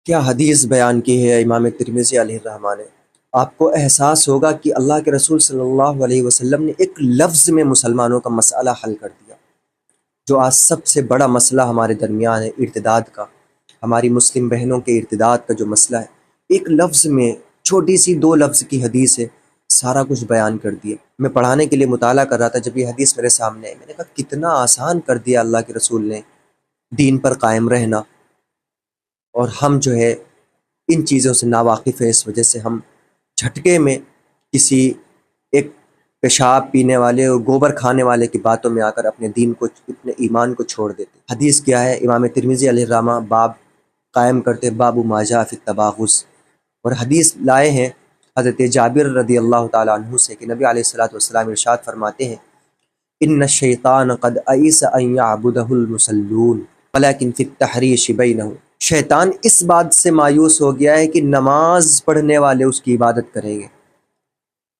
کیا حدیث بیان کی ہے امام ترمذی علیہ الرحمہ نے۔ آپ کو احساس ہوگا کہ اللہ کے رسول صلی اللہ علیہ وسلم نے ایک لفظ میں مسلمانوں کا مسئلہ حل کر دیا۔ جو آج سب سے بڑا مسئلہ ہمارے درمیان ہے، ارتداد کا، ہماری مسلم بہنوں کے ارتداد کا جو مسئلہ ہے، ایک لفظ میں، چھوٹی سی 2 لفظ کی حدیث ہے، سارا کچھ بیان کر دیا۔ میں پڑھانے کے لیے مطالعہ کر رہا تھا، جب یہ حدیث میرے سامنے آئی، میں نے کہا کتنا آسان کر دیا اللہ کے رسول نے دین پر قائم رہنا، اور ہم جو ہے ان چیزوں سے ناواقف ہیں۔ اس وجہ سے ہم جھٹکے میں کسی ایک پیشاب پینے والے اور گوبر کھانے والے کی باتوں میں آ کر اپنے دین کو، اپنے ایمان کو چھوڑ دیتے۔ حدیث کیا ہے؟ امام ترمذی علیہ الرحمہ باب قائم کرتے، باب ما جاء فی التباغض، اور حدیث لائے ہیں حضرت جابر رضی اللہ تعالیٰ عنہ سے کہ نبی علیہ الصلوۃ والسلام ارشاد فرماتے ہیں، ان الشیطان قد ایس ان یعبدہ المصلون ولکن فی التحریش بینہم۔ شیطان اس بات سے مایوس ہو گیا ہے کہ نماز پڑھنے والے اس کی عبادت کریں گے۔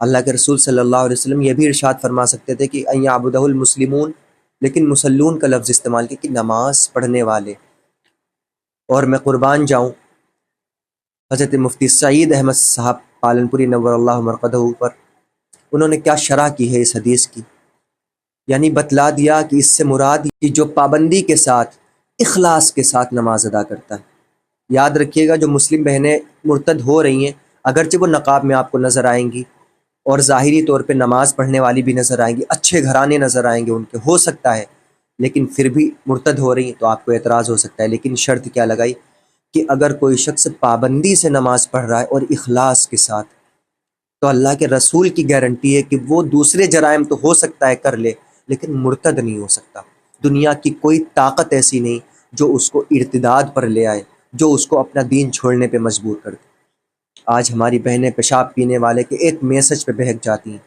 اللہ کے رسول صلی اللہ علیہ وسلم یہ بھی ارشاد فرما سکتے تھے کہ ان یعبدہ المسلمون، لیکن مسلون کا لفظ استعمال کیا کہ نماز پڑھنے والے۔ اور میں قربان جاؤں حضرت مفتی سعید احمد صاحب پالنپوری نور اللہ مرقدہ پر، انہوں نے کیا شرح کی ہے اس حدیث کی، یعنی بتلا دیا کہ اس سے مراد کہ جو پابندی کے ساتھ، اخلاص کے ساتھ نماز ادا کرتا ہے۔ یاد رکھیے گا، جو مسلم بہنیں مرتد ہو رہی ہیں، اگرچہ وہ نقاب میں آپ کو نظر آئیں گی اور ظاہری طور پہ نماز پڑھنے والی بھی نظر آئیں گی، اچھے گھرانے نظر آئیں گے ان کے، ہو سکتا ہے، لیکن پھر بھی مرتد ہو رہی ہیں تو آپ کو اعتراض ہو سکتا ہے۔ لیکن شرط کیا لگائی کہ اگر کوئی شخص پابندی سے نماز پڑھ رہا ہے اور اخلاص کے ساتھ، تو اللہ کے رسول کی گارنٹی ہے کہ وہ دوسرے جرائم تو ہو سکتا ہے کر لے، لیکن مرتد نہیں ہو سکتا۔ دنیا کی کوئی طاقت ایسی نہیں جو اس کو ارتداد پر لے آئے، جو اس کو اپنا دین چھوڑنے پہ مجبور کر دے۔ آج ہماری بہنیں پیشاب پینے والے کے ایک میسج پہ بہک جاتی ہیں،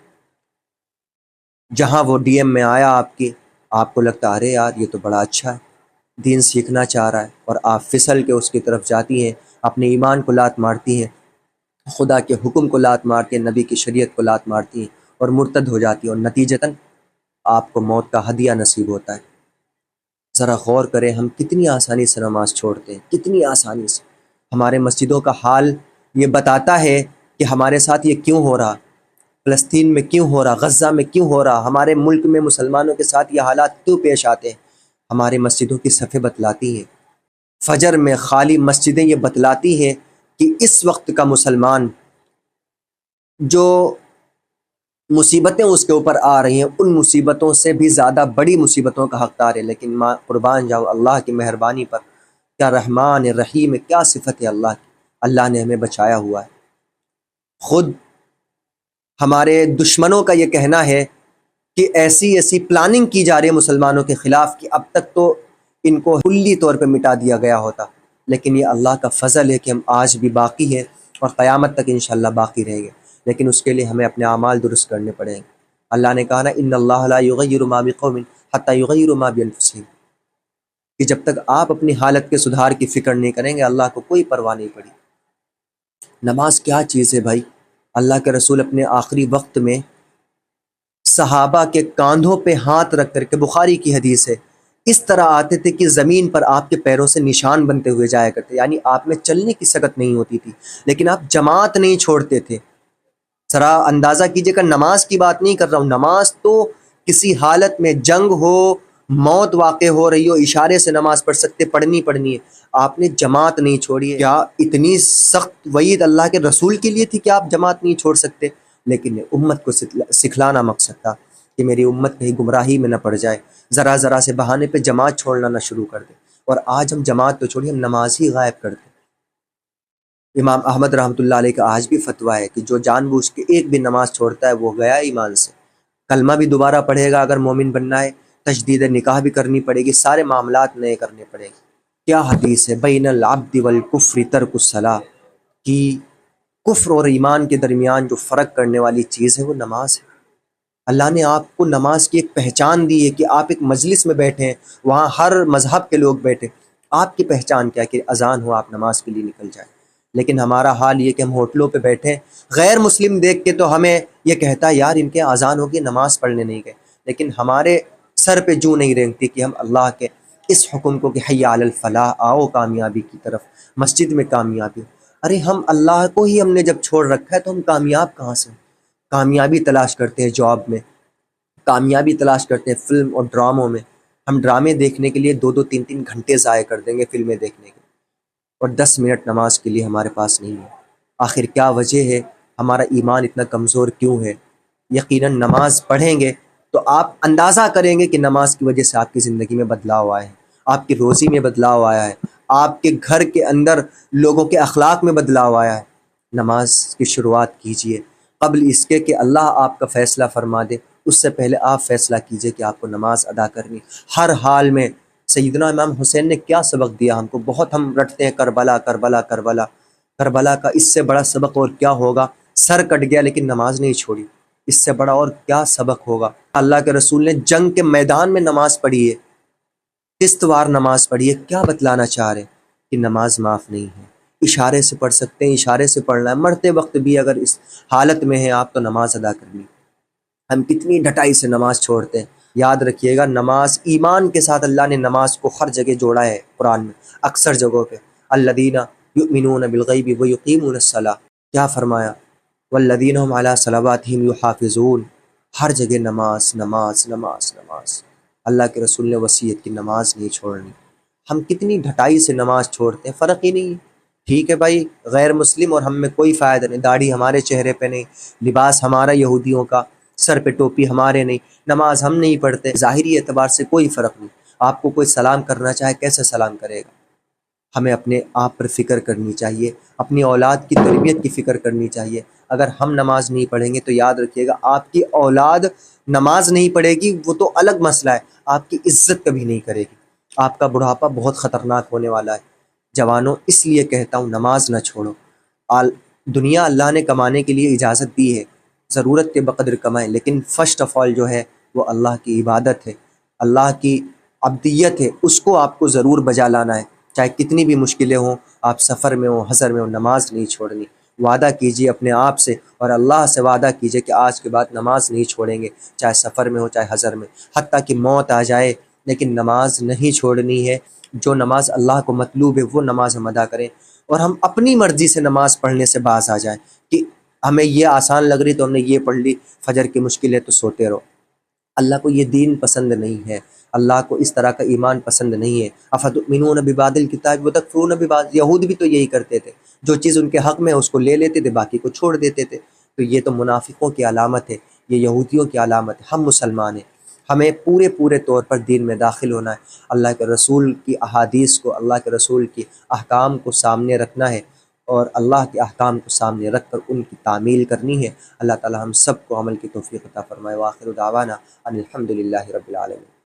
جہاں وہ ڈی ایم میں آیا آپ کو لگتا ارے یار یہ تو بڑا اچھا ہے، دین سیکھنا چاہ رہا ہے، اور آپ پھسل کے اس کی طرف جاتی ہیں، اپنے ایمان کو لات مارتی ہیں، خدا کے حکم کو لات مارتی ہیں، نبی کی شریعت کو لات مارتی ہیں اور مرتد ہو جاتی ہیں، اور نتیجتاً آپ کو موت کا ہدیہ نصیب ہوتا ہے۔ ذرا غور کریں، ہم کتنی آسانی سے نماز چھوڑتے ہیں، کتنی آسانی سے۔ ہمارے مسجدوں کا حال یہ بتاتا ہے کہ ہمارے ساتھ یہ کیوں ہو رہا، فلسطین میں کیوں ہو رہا، غزہ میں کیوں ہو رہا، ہمارے ملک میں مسلمانوں کے ساتھ یہ حالات کیوں پیش آتے ہیں۔ ہمارے مسجدوں کی صفیں بتلاتی ہیں، فجر میں خالی مسجدیں یہ بتلاتی ہیں کہ اس وقت کا مسلمان جو مصیبتیں اس کے اوپر آ رہی ہیں، ان مصیبتوں سے بھی زیادہ بڑی مصیبتوں کا حقدار ہے۔ لیکن ماں قربان جاؤ اللہ کی مہربانی پر، کیا رحمان رحیم ہے، کیا صفت ہے اللہ کی، اللہ نے ہمیں بچایا ہوا ہے۔ خود ہمارے دشمنوں کا یہ کہنا ہے کہ ایسی پلاننگ کی جا رہی ہے مسلمانوں کے خلاف کہ اب تک تو ان کو کلی طور پہ مٹا دیا گیا ہوتا، لیکن یہ اللہ کا فضل ہے کہ ہم آج بھی باقی ہیں اور قیامت تک انشاءاللہ باقی رہیں گے، لیکن اس کے لیے ہمیں اپنے اعمال درست کرنے پڑیں گے۔ اللہ نے کہا نا ان اللہ لا یغیر ما بقوم حتی یغیروا ما بانفسہم، کہ جب تک آپ اپنی حالت کے سدھار کی فکر نہیں کریں گے اللہ کو کوئی پرواہ نہیں پڑی۔ نماز کیا چیز ہے بھائی، اللہ کے رسول اپنے آخری وقت میں صحابہ کے کاندھوں پہ ہاتھ رکھ کر کے، بخاری کی حدیث ہے، اس طرح آتے تھے کہ زمین پر آپ کے پیروں سے نشان بنتے ہوئے جایا کرتے، یعنی آپ میں چلنے کی سکت نہیں ہوتی تھی، لیکن آپ جماعت نہیں چھوڑتے تھے۔ ذرا اندازہ کیجئے کہ نماز کی بات نہیں کر رہا ہوں، نماز تو کسی حالت میں جنگ ہو، موت واقع ہو رہی ہو، اشارے سے نماز پڑھ سکتے، پڑھنی ہے، آپ نے جماعت نہیں چھوڑی ہے۔ کیا اتنی سخت وعید اللہ کے رسول کے لیے تھی کہ آپ جماعت نہیں چھوڑ سکتے؟ لیکن امت کو سکھلانا مقصد تھا کہ میری امت کہیں گمراہی میں نہ پڑ جائے، ذرا سے بہانے پہ جماعت چھوڑنا نہ شروع کر دے۔ اور آج ہم جماعت تو چھوڑیے، ہم نماز ہی غائب کر دیں۔ امام احمد رحمۃ اللہ علیہ کا آج بھی فتویٰ ہے کہ جو جان بوجھ کے ایک بھی نماز چھوڑتا ہے وہ گیا ایمان سے، کلمہ بھی دوبارہ پڑھے گا اگر مومن بننا ہے، تجدید نکاح بھی کرنی پڑے گی، سارے معاملات نئے کرنے پڑیں گے۔ کیا حدیث ہے، بین العبد والکفر ترک الصلاۃ، کہ کفر اور ایمان کے درمیان جو فرق کرنے والی چیز ہے وہ نماز ہے۔ اللہ نے آپ کو نماز کی ایک پہچان دی ہے کہ آپ ایک مجلس میں بیٹھے ہیں، وہاں ہر مذہب کے لوگ بیٹھے، آپ کی پہچان کیا کہ اذان ہو آپ نماز کے لیے نکل جائیں۔ لیکن ہمارا حال یہ کہ ہم ہوٹلوں پہ بیٹھے، غیر مسلم دیکھ کے تو ہمیں یہ کہتا ہے یار ان کے اذان ہوگی، نماز پڑھنے نہیں گئے، لیکن ہمارے سر پہ جوں نہیں رینگتی کہ ہم اللہ کے اس حکم کو کہ حی علی الفلاح، آؤ کامیابی کی طرف، مسجد میں کامیابی۔ ارے ہم اللہ کو ہی ہم نے جب چھوڑ رکھا ہے تو ہم کامیاب کہاں سے؟ کامیابی تلاش کرتے ہیں جاب میں، کامیابی تلاش کرتے ہیں فلم اور ڈراموں میں۔ ہم ڈرامے دیکھنے کے لیے 2 2 3 3 گھنٹے ضائع کر دیں گے فلمیں دیکھنے کے، اور 10 منٹ نماز کے لیے ہمارے پاس نہیں ہے۔ آخر کیا وجہ ہے؟ ہمارا ایمان اتنا کمزور کیوں ہے؟ یقیناً نماز پڑھیں گے تو آپ اندازہ کریں گے کہ نماز کی وجہ سے آپ کی زندگی میں بدلاؤ آئے ہیں، آپ کی روزی میں بدلاؤ آیا ہے، آپ کے گھر کے اندر لوگوں کے اخلاق میں بدلاؤ آیا ہے۔ نماز کی شروعات کیجئے قبل اس کے کہ اللہ آپ کا فیصلہ فرما دے، اس سے پہلے آپ فیصلہ کیجئے کہ آپ کو نماز ادا کرنی ہر حال میں۔ سیدنا امام حسین نے کیا سبق دیا ہم کو؟ بہت ہم رٹتے ہیں کربلا کربلا کربلا، کربلا کا اس سے بڑا سبق اور کیا ہوگا؟ سر کٹ گیا لیکن نماز نہیں چھوڑی، اس سے بڑا اور کیا سبق ہوگا؟ اللہ کے رسول نے جنگ کے میدان میں نماز پڑھی ہے، قسط وار نماز پڑھی ہے۔ کیا بتلانا چاہ رہے ہیں؟ کہ نماز معاف نہیں ہے، اشارے سے پڑھ سکتے ہیں، اشارے سے پڑھنا ہے، مرتے وقت بھی اگر اس حالت میں ہیں آپ تو نماز ادا کرنی۔ ہم کتنی ڈھٹائی سے نماز چھوڑتے ہیں۔ یاد رکھیے گا، نماز ایمان کے ساتھ اللہ نے نماز کو ہر جگہ جوڑا ہے قرآن میں، اکثر جگہوں پہ۔ الذین یؤمنون بالغیب ویقیمون الصلاۃ، کیا فرمایا؟ والذین هم علی صلواتہم یحافظون، ہر جگہ نماز نماز نماز نماز۔ اللہ کے رسول نے وصیت کی نماز نہیں چھوڑنی۔ ہم کتنی ڈھٹائی سے نماز چھوڑتے ہیں، فرق ہی نہیں ہے۔ ٹھیک ہے بھائی، غیر مسلم اور ہم میں کوئی فائدہ نہیں، داڑھی ہمارے چہرے پہ نہیں، لباس ہمارا یہودیوں کا، سر پہ ٹوپی ہمارے نہیں، نماز ہم نہیں پڑھتے، ظاہری اعتبار سے کوئی فرق نہیں۔ آپ کو کوئی سلام کرنا چاہے کیسے سلام کرے گا؟ ہمیں اپنے آپ پر فکر کرنی چاہیے، اپنی اولاد کی تربیت کی فکر کرنی چاہیے۔ اگر ہم نماز نہیں پڑھیں گے تو یاد رکھیے گا آپ کی اولاد نماز نہیں پڑھے گی، وہ تو الگ مسئلہ ہے، آپ کی عزت کبھی نہیں کرے گی۔ آپ کا بڑھاپا بہت خطرناک ہونے والا ہے۔ جوانوں، اس لیے کہتا ہوں نماز نہ چھوڑو۔ دنیا اللہ نے کمانے کے لیے اجازت دی ہے، ضرورت کے بقدر کمائیں، لیکن فرسٹ آف آل جو ہے وہ اللہ کی عبادت ہے، اللہ کی عبدیت ہے، اس کو آپ کو ضرور بجا لانا ہے۔ چاہے کتنی بھی مشکلیں ہوں، آپ سفر میں ہوں، حضر میں ہوں، نماز نہیں چھوڑنی۔ وعدہ کیجئے اپنے آپ سے اور اللہ سے وعدہ کیجئے کہ آج کے بعد نماز نہیں چھوڑیں گے، چاہے سفر میں ہو چاہے حضر میں، حتیٰ کہ موت آ جائے لیکن نماز نہیں چھوڑنی ہے۔ جو نماز اللہ کو مطلوب ہے وہ نماز ہم ادا کریں، اور ہم اپنی مرضی سے نماز پڑھنے سے باز آ جائیں کہ ہمیں یہ آسان لگ رہی تو ہم نے یہ پڑھ لی، فجر کی مشکل ہے تو سوتے رہو۔ اللہ کو یہ دین پسند نہیں ہے، اللہ کو اس طرح کا ایمان پسند نہیں ہے۔ افتؤمنون ببعض الکتاب وتکفرون ببعض، یہود بھی تو یہی کرتے تھے، جو چیز ان کے حق میں اس کو لے لیتے تھے، باقی کو چھوڑ دیتے تھے۔ تو یہ تو منافقوں کی علامت ہے، یہ یہودیوں کی علامت ہے۔ ہم مسلمان ہیں، ہمیں پورے طور پر دین میں داخل ہونا ہے، اللہ کے رسول کی احادیث کو، اللہ کے رسول کی احکام کو سامنے رکھنا ہے، اور اللہ کے احکام کو سامنے رکھ کر ان کی تعمیل کرنی ہے۔ اللہ تعالی ہم سب کو عمل کی توفیق عطا فرمائے۔ وآخر دعوانا ان الحمد للہ رب العالمین۔